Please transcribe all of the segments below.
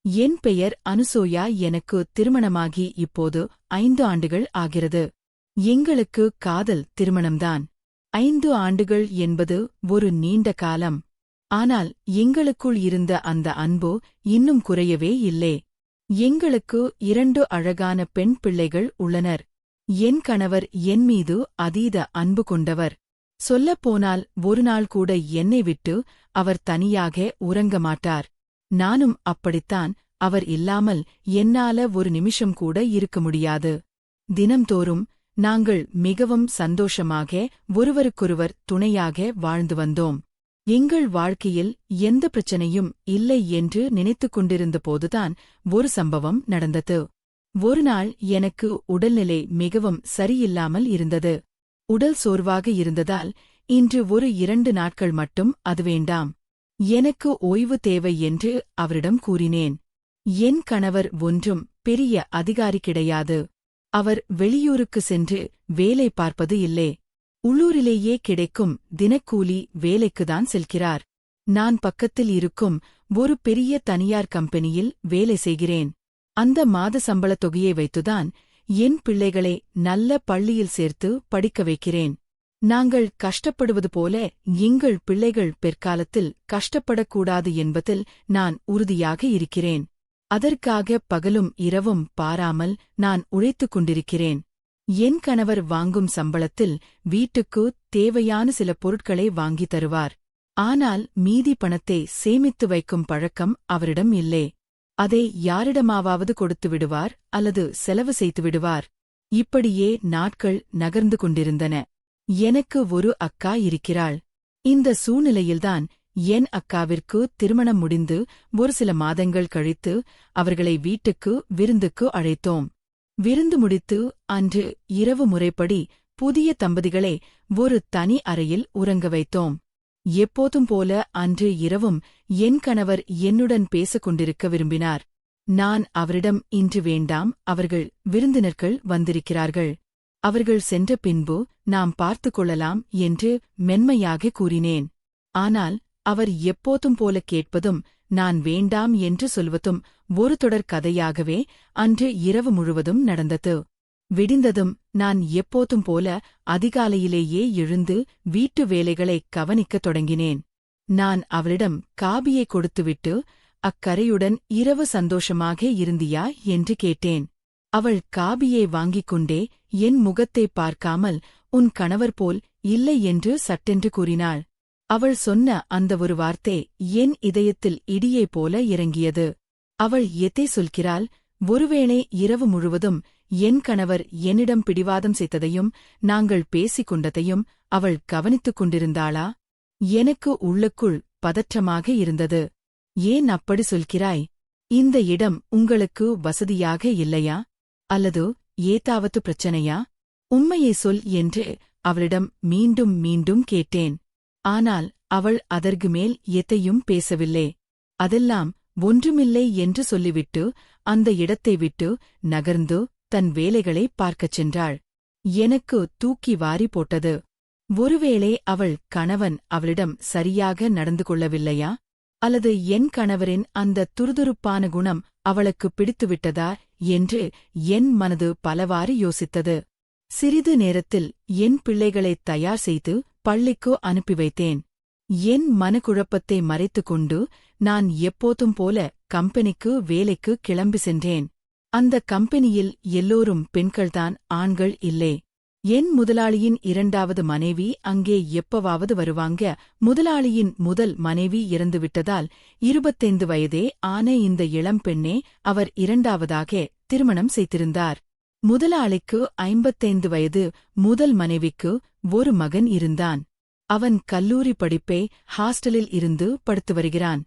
என் பெயர் அனுசோயா. எனக்கு திருமணமாகி இப்போது 5 ஆண்டுகள் ஆகிறது. எங்களுக்கு காதல் திருமணம்தான். 5 ஆண்டுகள் என்பது ஒரு நீண்ட காலம். ஆனால் எங்களுக்குள் இருந்த அந்த அன்பு இன்னும் குறையவே இல்லை. எங்களுக்கு 2 அழகான பெண் பிள்ளைகள் உள்ளனர். என் கணவர் என் மீது அதீத அன்பு கொண்டவர். சொல்லப்போனால் ஒருநாள் கூட என்னை விட்டு அவர் தனியாக உறங்க மாட்டார். நானும் அப்படித்தான். அவர் இல்லாமல் என்னால ஒரு நிமிஷம் கூட இருக்க முடியாது. தினம்தோறும் நாங்கள் மிகவும் சந்தோஷமாக ஒருவருக்கொருவர் துணையாக வாழ்ந்து வந்தோம். எங்கள் வாழ்க்கையில் எந்த பிரச்சனையும் இல்லை என்று நினைத்துக் கொண்டிருந்த போதுதான் ஒரு சம்பவம் நடந்தது. ஒருநாள் எனக்கு உடல்நிலை மிகவும் சரியில்லாமல் இருந்தது. உடல் சோர்வாக இருந்ததால் இன்று ஒரு 2 நாட்கள் மட்டும் அது வேண்டாம், எனக்கு ஓய்வு தேவை என்று அவரிடம் கூறினேன். என் கணவர் ஒன்றும் பெரிய அதிகாரி கிடையாது. அவர் வெளியூருக்கு சென்று வேலை பார்ப்பது இல்லை. உள்ளூரிலேயே கிடைக்கும் தினக்கூலி வேலைக்குதான் செல்கிறார். நான் பக்கத்தில் இருக்கும் ஒரு பெரிய தனியார் கம்பெனியில் வேலை செய்கிறேன். அந்த மாத சம்பளத் தொகையை வைத்துதான் என் பிள்ளைகளை நல்ல பள்ளியில் சேர்த்து படிக்க வைக்கிறேன். நாங்கள் கஷ்டப்படுவது போல எங்கள் பிள்ளைகள் பிற்காலத்தில் கஷ்டப்படக்கூடாது என்பதில் நான் உறுதியாக இருக்கிறேன். அதற்காக பகலும் இரவும் பாராமல் நான் உழைத்துக் கொண்டிருக்கிறேன். என் கணவர் வாங்கும் சம்பளத்தில் வீட்டுக்கு தேவையான சில பொருட்களை வாங்கித் தருவார். ஆனால் மீதி பணத்தை சேமித்து வைக்கும் பழக்கம் அவரிடம் இல்லை. அதை யாரிடமாவது கொடுத்து விடுவார் அல்லது செலவு செய்து விடுவார். இப்படியே நாட்கள் நகர்ந்து கொண்டிருந்தன. எனக்கு ஒரு அக்கா இருக்கிறாள். இந்த சூழ்நிலையில்தான் என் அக்காவிற்கு திருமணம் முடிந்து ஒரு சில மாதங்கள் கழித்து அவர்களை வீட்டுக்கு விருந்துக்கு அழைத்தோம். விருந்து முடித்து அன்று இரவு முறைப்படி புதிய தம்பதிகளை ஒரு தனி அறையில் உறங்க வைத்தோம். எப்போதும் போல அன்று இரவும் என் கணவர் என்னுடன் பேசிக் கொண்டிருக்க விரும்பினார். நான் அவரிடம் இன்று வேண்டாம், அவர்கள் விருந்தினர்கள் வந்திருக்கிறார்கள், அவர்கள் சென்ற பின்பு நாம் பார்த்துக் கொள்ளலாம் என்று மென்மையாக கூறினேன். ஆனால் அவர் எப்போதும் போல கேட்பதும் நான் வேண்டாம் என்று சொல்வதும் ஒரு தொடர் கதையாகவே அன்று இரவு முழுவதும் நடந்தது. விடிந்ததும் நான் எப்போதும் போல அதிகாலையிலேயே எழுந்து வீட்டு வேலைகளை கவனிக்கத் தொடங்கினேன். நான் அவளிடம் காபியை கொடுத்துவிட்டு அக்கரையுடன் இரவு சந்தோஷமாக இருந்தியா என்று கேட்டேன். அவள் காபியை வாங்கிக் கொண்டே என் முகத்தை பார்க்காமல் உன் கணவர் போல் இல்லை என்று சட்டென்று கூறினாள். அவள் சொன்ன அந்த ஒரு வார்த்தை என் இதயத்தில் இடியைப் போல இறங்கியது. அவள் எதை சொல்கிறாள்? ஒருவேளை இரவு முழுவதும் என் கணவர் என்னிடம் பிடிவாதம் செய்ததையும் நாங்கள் பேசிக் கொண்டதையும் அவள் கவனித்துக் கொண்டிருந்தாளா? எனக்கு உள்ளுக்குள் பதற்றமாக இருந்தது. ஏன் அப்படி சொல்கிறாய்? இந்த இடம் உங்களுக்கு வசதியாக இல்லையா? அல்லது ஏதாவது பிரச்சனையா? உண்மையை சொல் என்று அவளிடம் மீண்டும் மீண்டும் கேட்டேன். ஆனால் அவள் அதற்கு மேல் எதையும் பேசவில்லை. அதெல்லாம் ஒன்றுமில்லை என்று சொல்லிவிட்டு அந்த இடத்தை விட்டு நகர்ந்து தன் வேலைகளை பார்க்கச் சென்றாள். எனக்கு தூக்கி வாரி போட்டது. ஒருவேளை அவள் கணவன் அவளிடம் சரியாக நடந்து கொள்ளவில்லையா? அல்லது என் கணவரின் அந்த துருதுருப்பான குணம் அவளுக்கு பிடித்துவிட்டதா என்று என் மனது பலவாறு யோசித்தது. சிறிது நேரத்தில் என் பிள்ளைகளைத் தயார் செய்து பள்ளிக்கு அனுப்பி வைத்தேன். என் மனக்குழப்பத்தை மறைத்துக் கொண்டு நான் எப்போதும் போல கம்பெனிக்கு வேலைக்கு கிளம்பி சென்றேன். அந்த கம்பெனியில் எல்லோரும் பெண்கள்தான், ஆண்கள் இல்லை. என் முதலாளியின் 2வது மனைவி அங்கே எப்பவாவது வருவாங்க. முதலாளியின் முதல் மனைவி இறந்துவிட்டதால் 25 வயதே ஆன இந்த இளம்பெண்ணே அவர் 2வதாக திருமணம் செய்திருந்தார். முதலாளிக்கு 55 வயது. முதல் மனைவிக்கு ஒரு மகன் இருந்தான். அவன் கல்லூரி படிப்பை ஹாஸ்டலில் இருந்து படித்து வருகிறான்.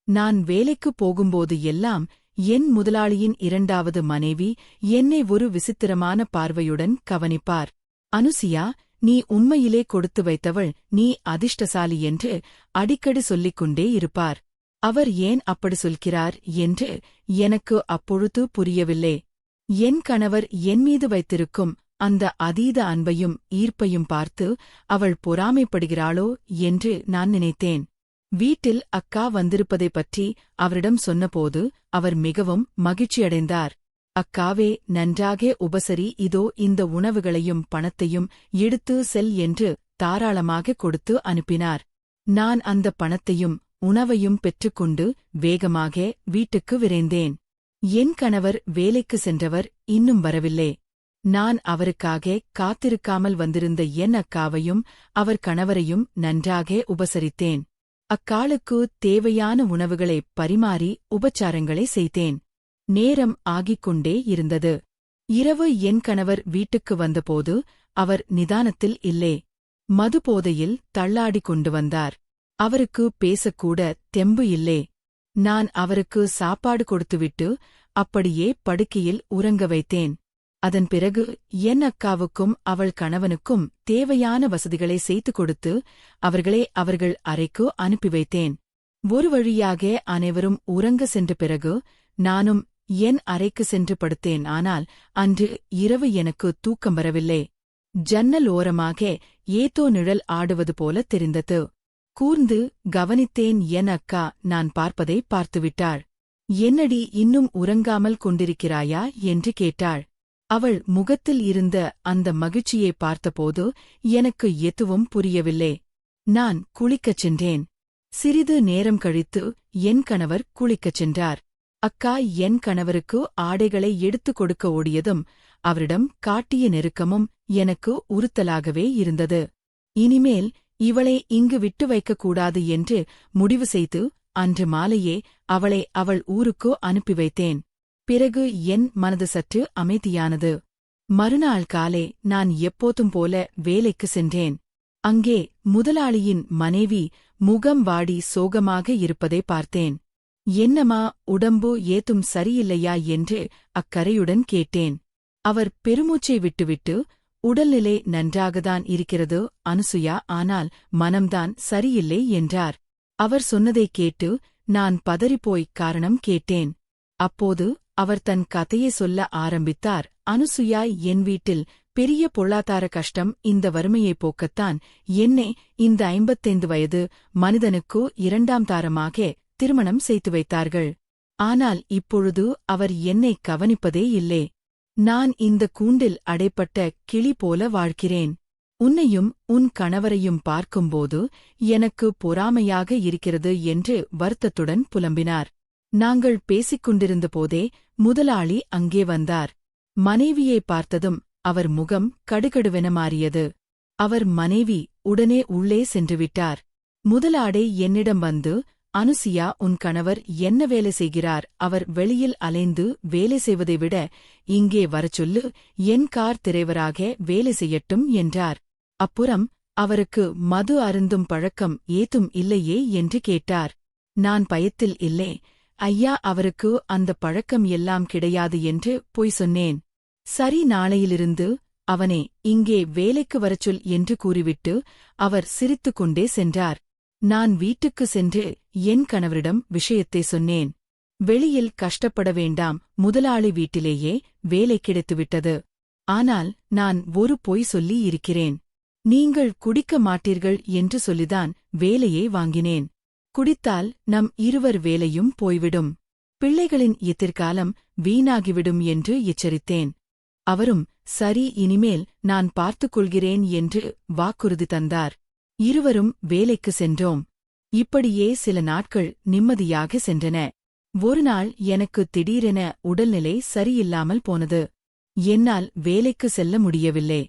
நான் வேலைக்குப் போகும்போது எல்லாம் என் முதலாளியின் 2வது மனைவி என்னை ஒரு விசித்திரமான பார்வையுடன் கவனிப்பார். அனுசியா, நீ உண்மையிலே கொடுத்து வைத்தவள், நீ அதிர்ஷ்டசாலி என்று அடிக்கடி சொல்லிக் கொண்டே இருப்பார். அவர் ஏன் அப்படி சொல்கிறார் என்று எனக்கு அப்பொழுது புரியவில்லை. என் கணவர் என்மீது வைத்திருக்கும் அந்த அதீத அன்பையும் ஈர்ப்பையும் பார்த்து அவள் பொறாமைப்படுகிறாளோ என்று நான் நினைத்தேன். வீட்டில் அக்கா வந்திருப்பதைப் பற்றி அவரிடம் சொன்னபோது அவர் மிகவும் மகிழ்ச்சியடைந்தார். அக்காவே, நன்றாக உபசரி, இதோ இந்த உணவுகளையும் பணத்தையும் எடுத்து செல் என்று தாராளமாக கொடுத்து அனுப்பினார். நான் அந்த பணத்தையும் உணவையும் பெற்றுக்கொண்டு வேகமாக வீட்டுக்கு விரைந்தேன். என் கணவர் வேலைக்கு சென்றவர் இன்னும் வரவில்லை. நான் அவருக்காக காத்திருக்காமல் வந்திருந்த என் அக்காவையும் அவர் கணவரையும் நன்றாக உபசரித்தேன். அக்காளுக்கு தேவையான உணவுகளை பரிமாறி உபச்சாரங்களை செய்தேன். நேரம் ஆகிக்கொண்டே இருந்தது. இரவு என் கணவர் வீட்டுக்கு வந்தபோது அவர் நிதானத்தில் இல்லை. மது போதையில் தள்ளாடிக் கொண்டு வந்தார். அவருக்கு பேசக்கூட தெம்பு இல்லை. நான் அவருக்கு சாப்பாடு கொடுத்துவிட்டு அப்படியே படுக்கையில் உறங்க வைத்தேன். அதன் பிறகு என் அக்காவுக்கும் அவள் கணவனுக்கும் தேவையான வசதிகளை செய்து கொடுத்து அவர்களை அவர்கள் அறைக்கு அனுப்பி வைத்தேன். ஒரு வழியாக அனைவரும் உறங்க சென்ற பிறகு நானும் என் அறைக்கு சென்று படுத்தேன். ஆனால் அன்று இரவு எனக்கு தூக்கம் வரவில்லை. ஜன்னல் ஓரமாக ஏதோ நிழல் ஆடுவது போல தெரிந்தது. கூர்ந்து கவனித்தேன். என் அக்கா நான் பார்ப்பதை பார்த்துவிட்டாள். என்னடி, இன்னும் உறங்காமல் கொண்டிருக்கிறாயா என்று கேட்டாள். அவள் முகத்தில் இருந்த அந்த மகிழ்ச்சியை பார்த்தபோது எனக்கு எதுவும் புரியவில்லை. நான் குளிக்கச் சென்றேன். சிறிது நேரம் கழித்து என் கணவர் குளிக்கச் சென்றார். அக்கா என் கணவருக்கு ஆடைகளை எடுத்துக் கொடுக்க ஓடியதும் அவரிடம் காட்டிய நெருக்கமும் எனக்கு உறுத்தலாகவே இருந்தது. இனிமேல் இவளை இங்கு விட்டு வைக்கக்கூடாது என்று முடிவு செய்து அன்று மாலையே அவளை அவள் ஊருக்கு அனுப்பி வைத்தேன். பிறகு என் மனது சற்று அமைதியானது. மறுநாள் காலை நான் எப்போதும் போல வேலைக்கு சென்றேன். அங்கே முதலாளியின் மனைவி முகம் வாடி சோகமாக இருப்பதை பார்த்தேன். என்னம்மா, உடம்பு ஏதும் சரியில்லையா என்று அக்கரையுடன் கேட்டேன். அவர் பெருமூச்சை விட்டுவிட்டு, உடல்நிலை நன்றாகத்தான் இருக்கிறது அனுசுயா, ஆனால் மனம்தான் சரியில்லை என்றார். அவர் சொன்னதைக் கேட்டு நான் பதறிப்போய் காரணம் கேட்டேன். அப்போது அவர் தன் கதையை சொல்ல ஆரம்பித்தார். அனுசுயா, என் வீட்டில் பெரிய பொருளாதார கஷ்டம். இந்த வறுமையைப் போக்கத்தான் என்னை இந்த 55 வயது மனிதனுக்கு 2ஆம் தாரமாக திருமணம் செய்து வைத்தார்கள். ஆனால் இப்பொழுது அவர் என்னை கவனிப்பதே இல்லை. நான் இந்த கூண்டில் அடைப்பட்ட கிளி போல வாழ்கிறேன். உன்னையும் உன் கணவரையும் பார்க்கும்போது எனக்கு பொறாமையாக இருக்கிறது என்று வருத்தத்துடன் புலம்பினார். நாங்கள் பேசிக் கொண்டிருந்த போதே முதலாளி அங்கே வந்தார். மனைவியை பார்த்ததும் அவர் முகம் கடுகடுவென மாறியது. அவர் மனைவி உடனே உள்ளே சென்றுவிட்டார். முதலாளி என்னிடம் வந்து, அனுசுயா, உன் கணவர் என்ன வேலை செய்கிறார்? அவர் வெளியில் அலைந்து வேலை செய்வதை விட இங்கே வரச்சொல்லு, என் கார் டிரைவராக வேலை செய்யட்டும் என்றார். அப்புறம் அவருக்கு மது அருந்தும் பழக்கம் ஏதும் இல்லையே என்று கேட்டார். நான் பயத்தில் இல்லை ஐயா, அவருக்கு அந்த பழக்கம் எல்லாம் கிடையாது என்று பொய் சொன்னேன். சரி, நாளையிலிருந்து அவனே இங்கே வேலைக்கு வரச்சொல் என்று கூறிவிட்டு அவர் சிரித்துக் கொண்டே சென்றார். நான் வீட்டுக்கு சென்று என் கணவரிடம் விஷயத்தை சொன்னேன். வெளியில் கஷ்டப்பட வேண்டாம், முதலாளி வீட்டிலேயே வேலை கிடைத்துவிட்டது. ஆனால் நான் ஒரு பொய் சொல்லி இருக்கிறேன். நீங்கள் குடிக்க மாட்டீர்கள் என்று சொல்லிதான் வேலையை வாங்கினேன். குடித்தால் நம் இருவர் வேலையும் போய்விடும். பிள்ளைகளின் எதிர்காலம் வீணாகிவிடும் என்று எச்சரித்தேன். அவரும் சரி, இனிமேல் நான் பார்த்துக் கொள்கிறேன் என்று வாக்குறுதி தந்தார். இருவரும் வேலைக்கு சென்றோம். இப்படியே சில நாட்கள் நிம்மதியாக சென்றன. ஒருநாள் எனக்கு திடீரென உடல்நிலை சரியில்லாமல் போனது. என்னால் வேலைக்கு செல்ல முடியவில்லை.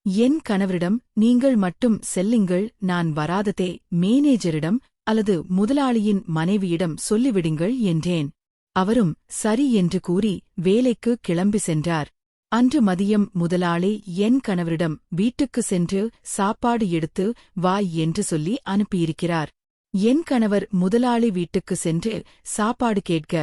என் கணவரிடம், நீங்கள் மட்டும் செல்லுங்கள், நான் வராததே மேனேஜரிடம் அல்லது முதலாளியின் மனைவியிடம் சொல்லிவிடுங்கள் என்றேன். அவரும் சரி என்று கூறி வேலைக்கு கிளம்பி சென்றார். அன்று மதியம் முதலாளி என் கணவரிடம் வீட்டுக்கு சென்று சாப்பாடு எடுத்து வாய் என்று சொல்லி அனுப்பியிருக்கிறார். என் கணவர் முதலாளி வீட்டுக்கு சென்று சாப்பாடு கேட்க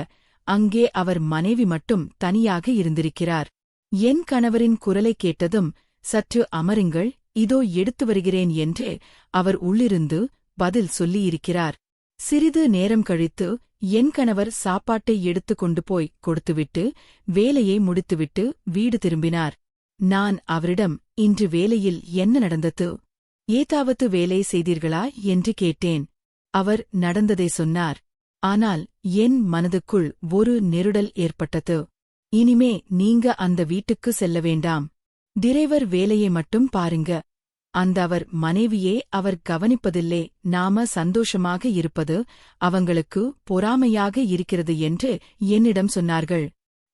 அங்கே அவர் மனைவி மட்டும் தனியாக இருந்திருக்கிறார். என் கணவரின் குரலை கேட்டதும், சற்று அமருங்கள், இதோ எடுத்து வருகிறேன் என்று அவர் உள்ளிருந்து பதில் சொல்லியிருக்கிறார். சிறிது நேரம் கழித்து என் கணவர் சாப்பாட்டை எடுத்துக் கொண்டு போய் கொடுத்துவிட்டு வேலையை முடித்துவிட்டு வீடு திரும்பினார். நான் அவரிடம், இன்று வேலையில் என்ன நடந்தது? ஏதாவது வேலை செய்தீர்களா என்று கேட்டேன். அவர் நடந்ததை சொன்னார். ஆனால் என் மனதுக்குள் ஒரு நெருடல் ஏற்பட்டது. இனிமே நீங்க அந்த வீட்டுக்கு செல்ல வேண்டாம். டிரைவர் வேலையை மட்டும் பாருங்க. அந்த அவர் மனைவியே அவர் கவனிப்பதில்லே. நாம சந்தோஷமாக இருப்பது அவங்களுக்கு பொறாமையாக இருக்கிறது என்று என்னிடம் சொன்னார்கள்.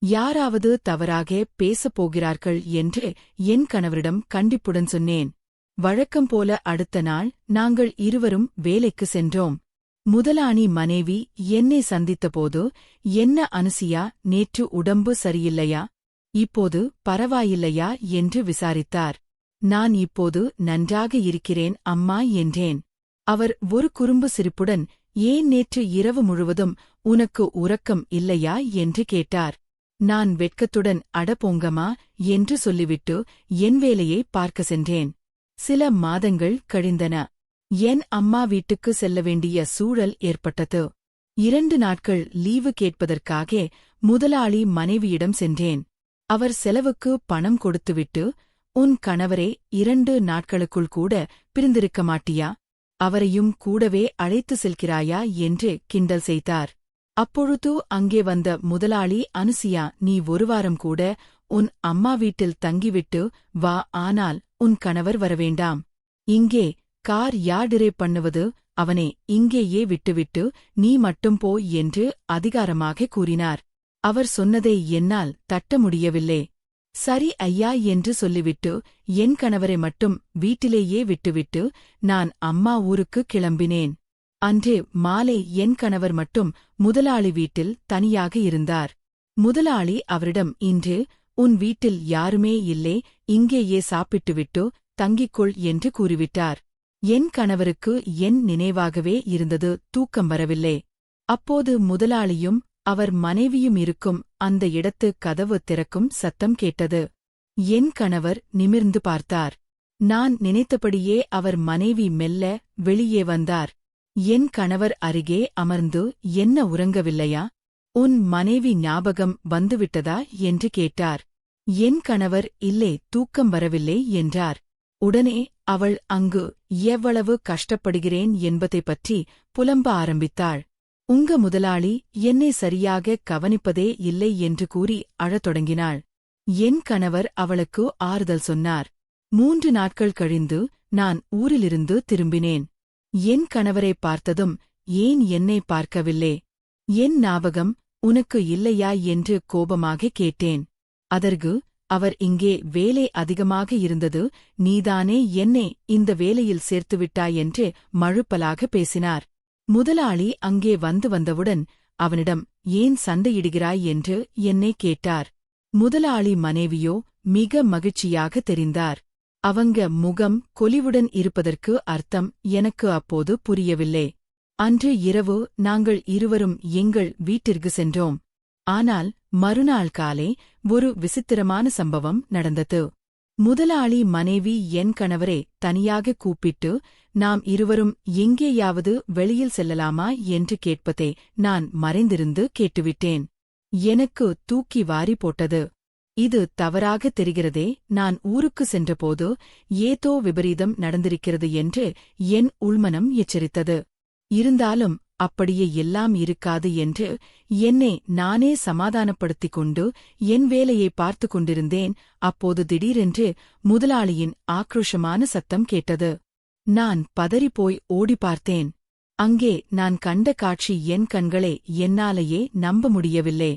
யாராவது தவறாக பேசப் போகிறார்கள் என்று என் கணவரிடம் கண்டிப்புடன் சொன்னேன். வழக்கம் போல அடுத்த நாள் நாங்கள் இருவரும் வேலைக்கு சென்றோம். முதலாளி மனைவி என்னை சந்தித்தபோது, என்ன அனுசியா, நேற்று உடம்பு சரியில்லையா? இப்போது பரவாயில்லையா என்று விசாரித்தார். நான் இப்போது நன்றாக இருக்கிறேன் அம்மா என்றேன். அவர் ஒரு குறும்பு சிரிப்புடன், ஏன் நேற்று இரவு முழுவதும் உனக்கு உறக்கம் இல்லையா என்று கேட்டார். நான் வெட்கத்துடன் அட போங்கம்மா என்று சொல்லிவிட்டு என் வேலையை பார்க்க சென்றேன். சில மாதங்கள் கழிந்தன. என் அம்மா வீட்டுக்கு செல்ல வேண்டிய சூழல் ஏற்பட்டது. 2 நாட்கள் லீவு கேட்பதற்காக முதலாளி மனைவியிடம் சென்றேன். அவர் செலவுக்கு பணம் கொடுத்துவிட்டு, உன் கணவரே 2 நாட்களுக்குள் கூட பிரிந்திருக்க மாட்டியா? அவரையும் கூடவே அழைத்து செல்கிறாயா என்று கிண்டல் செய்தார். அப்பொழுது அங்கே வந்த முதலாளி, அனுசியா, நீ 1 வாரம் கூட உன் அம்மா வீட்டில் தங்கிவிட்டு வா, ஆனால் உன் கணவர் வரவேண்டாம். இங்கே கார் யார்டிரே பண்ணுவது, அவனை இங்கேயே விட்டுவிட்டு நீ மட்டும் போ என்று அதிகாரமாக கூறினார். அவர் சொன்னதை என்னால் தட்ட முடியவில்லை. சரி ஐயா என்று சொல்லிவிட்டு என் கணவரை மட்டும் வீட்டிலேயே விட்டுவிட்டு நான் அம்மா ஊருக்கு கிளம்பினேன். அன்று மாலை என் கணவர் மட்டும் முதலாளி வீட்டில் தனியாக இருந்தார். முதலாளி அவரிடம், இன்று உன் வீட்டில் யாருமே இல்லை, இங்கேயே சாப்பிட்டுவிட்டு தங்கிக்கொள் என்று கூறிவிட்டார். என் கணவருக்கு என் நினைவாகவே இருந்தது, தூக்கம் வரவில்லை. அப்போது முதலாளியும் அவர் மனைவியும் இருக்கும் அந்த இடத்து கதவு திறக்கும் சத்தம் கேட்டது. என் கணவர் நிமிர்ந்து பார்த்தார். நான் நினைத்தபடியே அவர் மனைவி மெல்ல வெளியே வந்தார். என் கணவர் அருகே அமர்ந்து, என்ன உறங்கவில்லையா? உன் மனைவி ஞாபகம் வந்துவிட்டதா என்று கேட்டார். என் கணவர், இல்லை, தூக்கம் வரவில்லை என்றார். உடனே அவள் அங்கு எவ்வளவு கஷ்டப்படுகிறேன் என்பதை பற்றி புலம்ப ஆரம்பித்தாள். உங்க முதலாளி என்னை சரியாக கவனிப்பதே இல்லை என்று கூறி அழத் தொடங்கினாள். என் கணவர் அவளுக்கு ஆறுதல் சொன்னார். 3 நாட்கள் கழிந்து நான் ஊரிலிருந்து திரும்பினேன். என் கணவரை பார்த்ததும், ஏன் என்னை பார்க்கவில்லை? என் ஞாபகம் உனக்கு இல்லையா என்று கோபமாக கேட்டேன். அதற்கு அவர், இங்கே வேலை அதிகமாக இருந்தது, நீதானே என்னை இந்த வேலையில் சேர்த்துவிட்டாய் என்று மழுப்பலாக பேசினார். முதலாளி அங்கே வந்தவுடன் அவனிடம், ஏன் சண்டையிடுகிறாய் என்று என்னை கேட்டார். முதலாளி மனைவியோ மிக மகிழ்ச்சியாக தெரிந்தார். அவங்க முகம் கொலிவுடன் இருப்பதற்கு அர்த்தம் எனக்கு அப்போது புரியவில்லை. அன்று இரவு நாங்கள் இருவரும் எங்கள் வீட்டிற்கு சென்றோம். ஆனால் மறுநாள் காலை ஒரு விசித்திரமான சம்பவம் நடந்தது. முதலாளி மனைவி என் கணவரை தனியாக கூப்பிட்டு, நாம் இருவரும் எங்கேயாவது வெளியில் செல்லலாமா என்று கேட்பதை நான் மறைந்திருந்து கேட்டுவிட்டேன். எனக்கு தூக்கி வாரி போட்டது. இது தவறாக தெரிகிறதே. நான் ஊருக்கு சென்றபோது ஏதோ விபரீதம் நடந்திருக்கிறது என்று என் உள்மனம் எச்சரித்தது. இருந்தாலும் அப்படியே எல்லாம் இருக்காது என்று என்னை நானே சமாதானப்படுத்திக் கொண்டு என் வேலையை பார்த்து கொண்டிருந்தேன். அப்போது திடீரென்று முதலாளியின் ஆக்ரோஷமான சத்தம் கேட்டது. நான் பதறிப்போய் ஓடி பார்த்தேன். அங்கே நான் கண்ட காட்சி என் கண்களை என்னாலேயே நம்ப முடியவில்லை.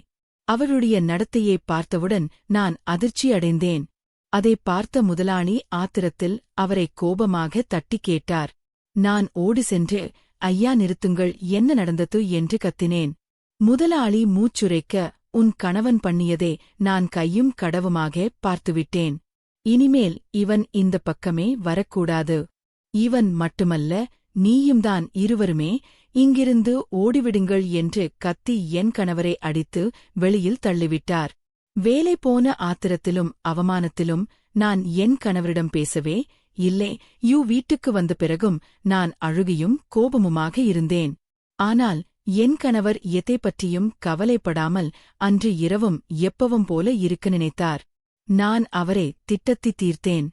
அவளுடைய நடத்தையை பார்த்தவுடன் நான் அதிர்ச்சியடைந்தேன். அதை பார்த்த முதலாளி ஆத்திரத்தில் அவரை கோபமாக தட்டிக் கேட்டார். நான் ஓடி சென்று, ஐயா நிறுத்துங்கள், என்ன நடந்தது என்று கத்தினேன். முதலாளி மூச்சுரைக்க, உன் கணவன் பண்ணியதே நான் கையும் கடவுமாக பார்த்துவிட்டேன். இனிமேல் இவன் இந்த பக்கமே வரக்கூடாது. இவன் மட்டுமல்ல, நீயும்தான், இருவருமே இங்கிருந்து ஓடிவிடுங்கள் என்று கத்தி என் கணவரை அடித்து வெளியில் தள்ளிவிட்டார். வேலை போன ஆத்திரத்திலும் அவமானத்திலும் நான் என் கணவரிடம் பேசவே இல்லை. வீட்டுக்கு வந்த பிறகும் நான் அழுகியும் கோபமுமாக இருந்தேன். ஆனால் என் கணவர் எதை பற்றியும் கவலைப்படாமல் அன்று இரவும் எப்பவும் போல இருக்க நினைத்தார். நான் அவரை திட்டத்தி தீர்த்தேன்.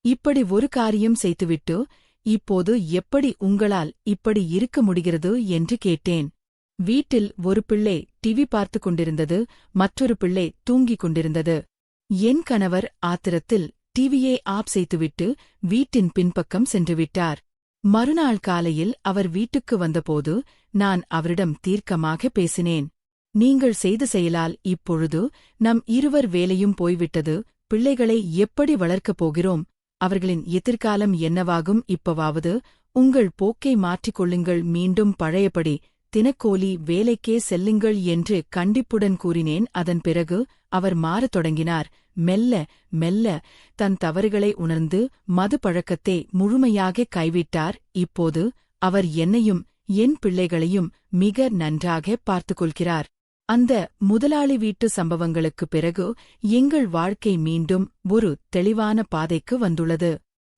இப்படி ஒரு காரியம் செய்துவிட்டு இப்போது எப்படி உங்களால் இப்படி இருக்க முடிகிறது என்று கேட்டேன். வீட்டில் ஒரு பிள்ளை டிவி பார்த்துக் கொண்டிருந்தது, மற்றொரு பிள்ளை தூங்கிக் கொண்டிருந்தது. என் கணவர் ஆத்திரத்தில் டிவியை ஆஃப் செய்துவிட்டு வீட்டின் பின்பக்கம் சென்றுவிட்டார். மறுநாள் காலையில் அவர் வீட்டுக்கு வந்தபோது நான் அவரிடம் தீர்க்கமாக பேசினேன். நீங்கள் செய்த செயலால் இப்பொழுது நம் இருவர் வேலையும் போய்விட்டது. பிள்ளைகளை எப்படி வளர்க்கப் போகிறோம்? அவர்களின் எதிர்காலம் என்னவாகும்? இப்பவாவது உங்கள் போக்கை மாற்றிக்கொள்ளுங்கள். மீண்டும் பழையபடி தினக்கூலி வேலைக்கே செல்லுங்கள் என்று கண்டிப்புடன் கூறினேன். அதன் பிறகு அவர் மாறத் தொடங்கினார். மெல்ல மெல்ல தன் தவறுகளை உணர்ந்து மது பழக்கத்தை முழுமையாக கைவிட்டார். இப்போது அவர் என்னையும் என் பிள்ளைகளையும் மிக நன்றாக பார்த்துக்கொள்கிறார். அந்த முதலாளி வீட்டு சம்பவங்களுக்குப் பிறகு எங்கள் வாழ்க்கை மீண்டும் ஒரு தெளிவான பாதைக்கு வந்துள்ளது.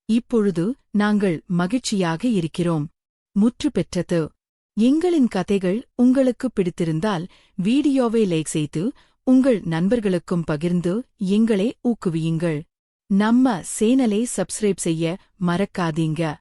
இப்பொழுது நாங்கள் மகிழ்ச்சியாக இருக்கிறோம். முற்று பெற்றது. எங்களின் கதைகள் உங்களுக்கு பிடித்திருந்தால் வீடியோவை லைக் செய்து உங்கள் நண்பர்களுக்கும் பகிர்ந்து எங்களை ஊக்குவியுங்கள். நம்ம சேனலை சப்ஸ்கிரைப் செய்ய மறக்காதீங்க.